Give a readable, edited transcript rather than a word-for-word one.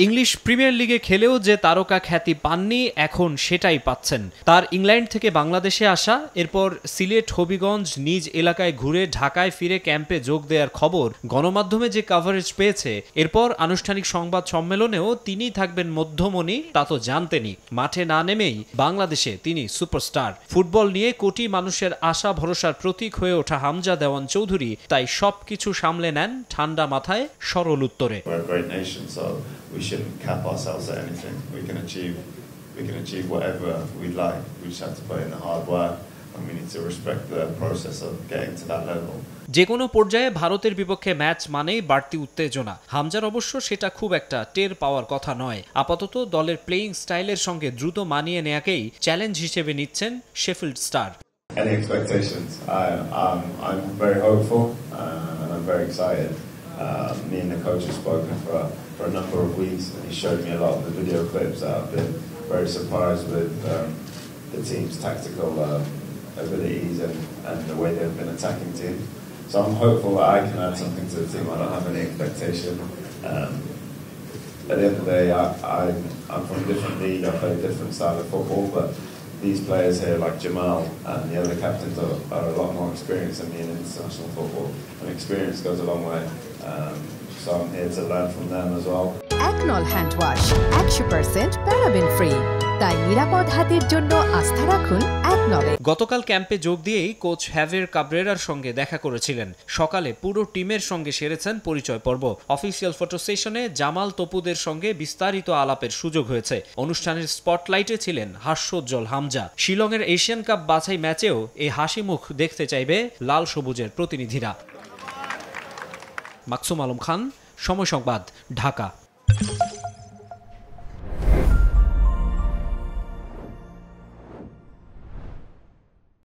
English premier লিগে খেলেও যে তারকা খ্যাতি পাননি, এখন সেটাই পাচ্ছেন। তার ইংল্যান্ড থেকে বাংলাদেশে আসা, এরপর সিলেট হবিগঞ্জ নিজ এলাকায় ঘুরে ঢাকায় ফিরে ক্যাম্পে যোগ দেওয়ার খবর গণমাধ্যমে যে কভারেজ পেয়েছে, এরপর আনুষ্ঠানিক সংবাদ সম্মেলনেও তিনিই থাকবেন মধ্যমণি, তা তো জানতেনই। মাঠে না নেমেই বাংলাদেশে তিনি সুপারস্টার। ফুটবল নিয়ে কোটি মানুষের আশা ভরসার প্রতীক হয়ে ওঠা হামজা দেওয়ান চৌধুরী তাই সবকিছু সামলে নেন ঠান্ডা মাথায়, সরল উত্তরে। We shouldn't cap ourselves at anything. We can achieve whatever we'd like. We just have to put in the hard work, and we need to respect the process of getting to that level. যে কোনো পর্যায়ে ভারতের বিপক্ষে match মানেই বাড়তি উত্তেজনা। হামজার অবশ্য সেটা খুব একটা টের পাওয়ার কথা নয়। আপাতত দলের প্লেয়িং স্টাইলের সঙ্গে দ্রুত মানিয়ে নেয়াকেই চ্যালেঞ্জ হিসেবে নিচ্ছেন Sheffield star. Any expectations? I'm very hopeful and I'm very excited. Me and the coach have spoken for a number of weeks, and he showed me a lot of the video clips that I've been very surprised with the team's tactical abilities and the way they've been attacking teams. So I'm hopeful that I can add something to the team. I don't have any expectation. At the end of the day, I'm from a different league. I play a different style of football, but these players here, like Jamal and the other captains, are a lot more experienced than me in international football, and experience goes a long way. So I'm here to learn from them as well. একনল hand wash 100% paraben free, তাই নিরাপদ হাতের জন্য আস্থা রাখুন একনলে। গতকাল ক্যাম্পে যোগ দিয়েই কোচ হ্যাভের কাব্রেরার সঙ্গে দেখা করেছিলেন। সকালে পুরো টিমের সঙ্গে সেরেছেন পরিচয় পর্ব। অফিসিয়াল ফটো সেশনে জামাল তপুদের সঙ্গে বিস্তারিত আলাপের সুযোগ হয়েছে। অনুষ্ঠানের স্পটলাইটে ছিলেন হাস্যোজ্জ্বল হামজা। শিলংয়ের এশিয়ান কাপ বাছাই ম্যাচেও এই হাসি মুখ দেখতে চাইবে লাল সবুজের প্রতিনিধিরা। মাকসুম আলম খান, সময় সংবাদ, ঢাকা।